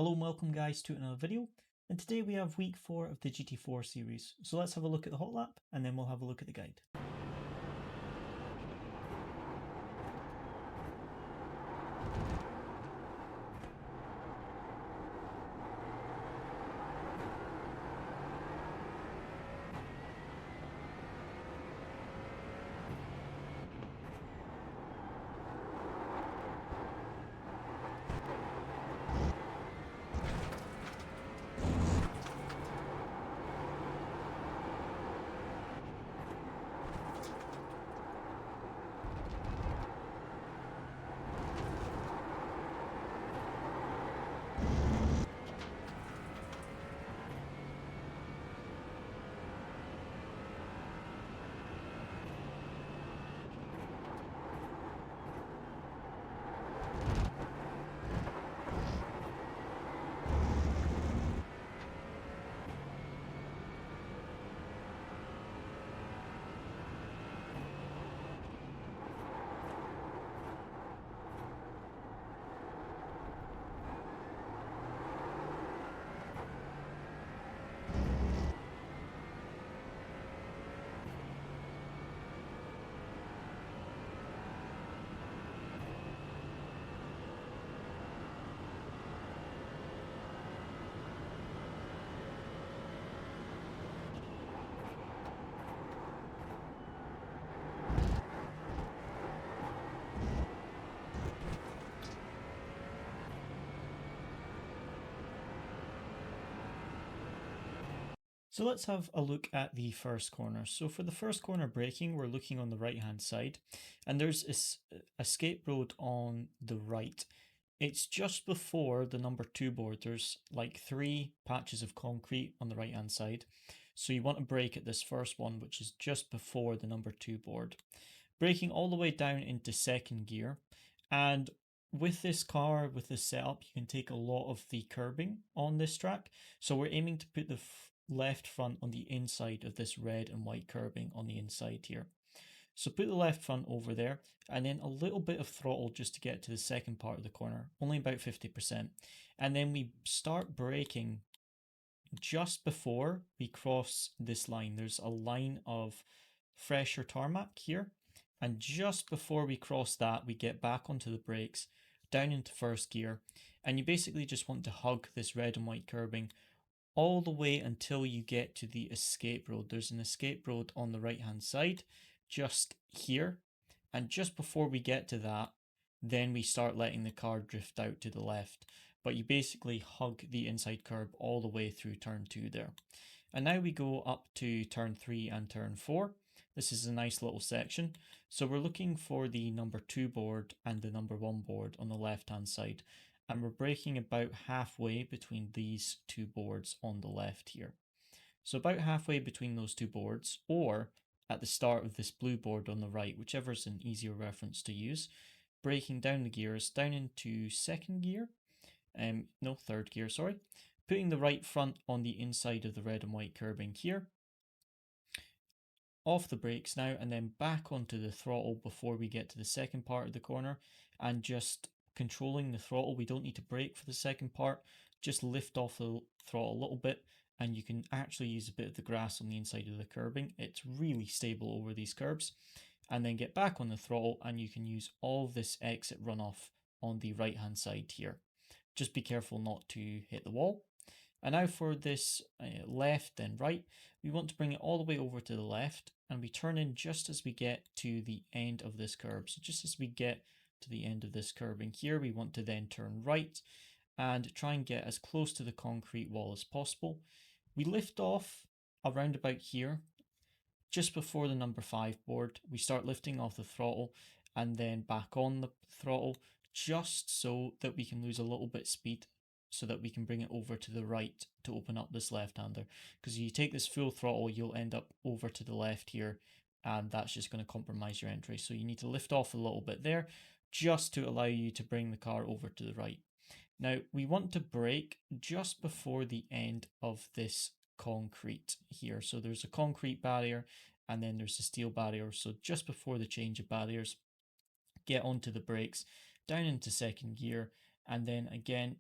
Hello and welcome guys to another video, and today we have week 4 of the GT4 series. So let's have a look at the Hotlap and then we'll have a look at the guide. So let's have a look at the first corner. So for the first corner braking, we're looking on the right hand side, and there's this escape road on the right. It's just before the number 2 board. There's like 3 patches of concrete on the right hand side. So you want to brake at this first one, which is just before the number 2 board. Braking all the way down into second gear, and with this car, with this setup, you can take a lot of the curbing on this track. So we're aiming to put the left front on the inside of this red and white curbing on the inside here. So put the left front over there, and then a little bit of throttle just to get to the second part of the corner, only about 50%. And then we start braking just before we cross this line. There's a line of fresher tarmac here, and just before we cross that, we get back onto the brakes, down into first gear, and you basically just want to hug this red and white curbing all the way until you get to the escape road. There's an escape road on the right hand side, just here, and just before we get to that, then we start letting the car drift out to the left. But you basically hug the inside curb all the way through turn 2 there. And now we go up to turn 3 and turn 4. This is a nice little section. So we're looking for the number 2 board and the number 1 board on the left hand side. And we're braking about halfway between these 2 boards on the left here. So about halfway between those 2 boards, or at the start of this blue board on the right, whichever is an easier reference to use, braking down the gears, down into second gear, third gear, sorry, putting the right front on the inside of the red and white curbing here, off the brakes now, and then back onto the throttle before we get to the second part of the corner, and just controlling the throttle. We don't need to brake for the second part, just lift off the throttle a little bit, and you can actually use a bit of the grass on the inside of the curbing. It's really stable over these curbs. And then get back on the throttle, and you can use all of this exit runoff on the right hand side here. Just be careful not to hit the wall. And now for this left then right, we want to bring it all the way over to the left, and we turn in just as we get to the end of this curb. So just as we get to the end of this curbing here, we want to then turn right and try and get as close to the concrete wall as possible. We lift off around about here, just before the number 5 board. We start lifting off the throttle and then back on the throttle, just so that we can lose a little bit of speed, so that we can bring it over to the right to open up this left-hander. Because if you take this full throttle, you'll end up over to the left here, and that's just going to compromise your entry. So you need to lift off a little bit there, just to allow you to bring the car over to the right. Now, we want to brake just before the end of this concrete here. So there's a concrete barrier, and then there's a steel barrier. So just before the change of barriers, get onto the brakes, down into second gear, and then again,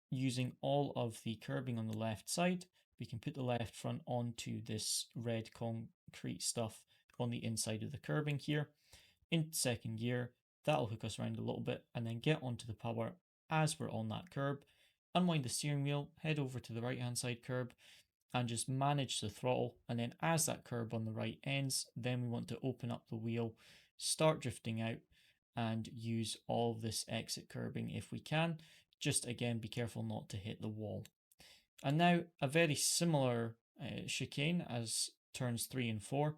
using all of the curbing on the left side, we can put the left front onto this red concrete stuff on the inside of the curbing here. In second gear, that'll hook us around a little bit and then get onto the power as we're on that curb. Unwind the steering wheel, head over to the right hand side curb and just manage the throttle. And then as that curb on the right ends, then we want to open up the wheel, start drifting out and use all of this exit curbing if we can. Just again, be careful not to hit the wall. And now a very similar chicane as turns 3 and 4.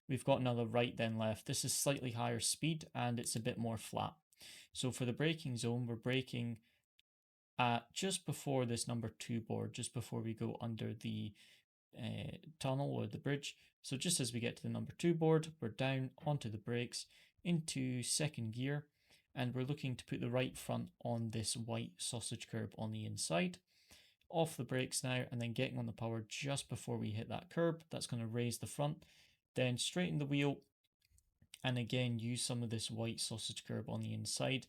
We've got another right then left. This is slightly higher speed and it's a bit more flat. So for the braking zone, we're braking at just before this number 2 board, just before we go under the tunnel or the bridge. So just as we get to the number 2 board, we're down onto the brakes into second gear, and we're looking to put the right front on this white sausage curb on the inside. Off the brakes now, and then getting on the power just before we hit that curb. That's going to raise the front, then straighten the wheel, and again use some of this white sausage curb on the inside.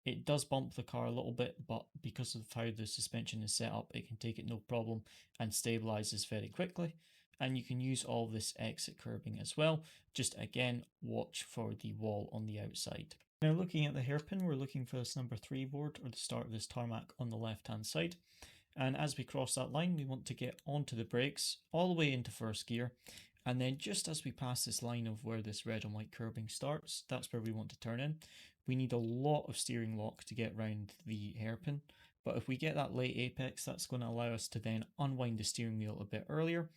It does bump the car a little bit, but because of how the suspension is set up, it can take it no problem and stabilizes very quickly. And you can use all this exit curbing as well. Just again, watch for the wall on the outside. Now looking at the hairpin, we're looking for this number 3 board or the start of this tarmac on the left hand side. And as we cross that line, we want to get onto the brakes all the way into first gear. And then just as we pass this line of where this red and white curbing starts, that's where we want to turn in. We need a lot of steering lock to get around the hairpin. But if we get that late apex, that's going to allow us to then unwind the steering wheel a bit earlier,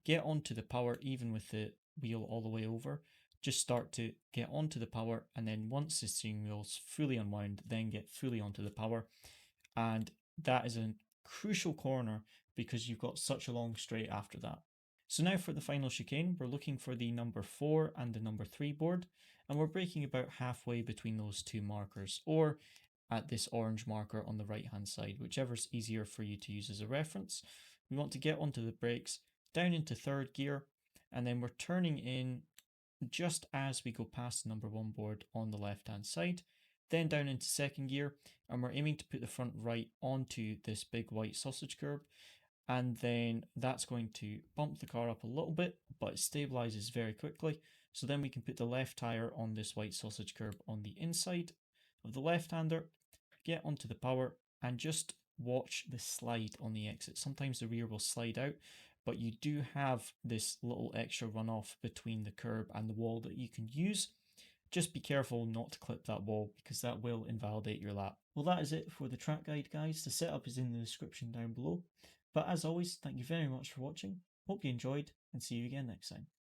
get onto the power even with the wheel all the way over. Just start to get onto the power, and then once the steering wheel's fully unwound, then get fully onto the power. And that is a crucial corner because you've got such a long straight after that. So now for the final chicane, we're looking for the number 4 and the number 3 board, and we're braking about halfway between those two markers, or at this orange marker on the right hand side, whichever's easier for you to use as a reference. We want to get onto the brakes, down into third gear, and then we're turning in just as we go past the number 1 board on the left hand side, then down into second gear, and we're aiming to put the front right onto this big white sausage curb, and then that's going to bump the car up a little bit, but it stabilizes very quickly. So then we can put the left tire on this white sausage curb on the inside of the left-hander, get onto the power, and just watch the slide on the exit. Sometimes the rear will slide out, but you do have this little extra runoff between the curb and the wall that you can use. Just be careful not to clip that wall because that will invalidate your lap. Well, that is it for the track guide, guys. The setup is in the description down below. But as always, thank you very much for watching. Hope you enjoyed, and see you again next time.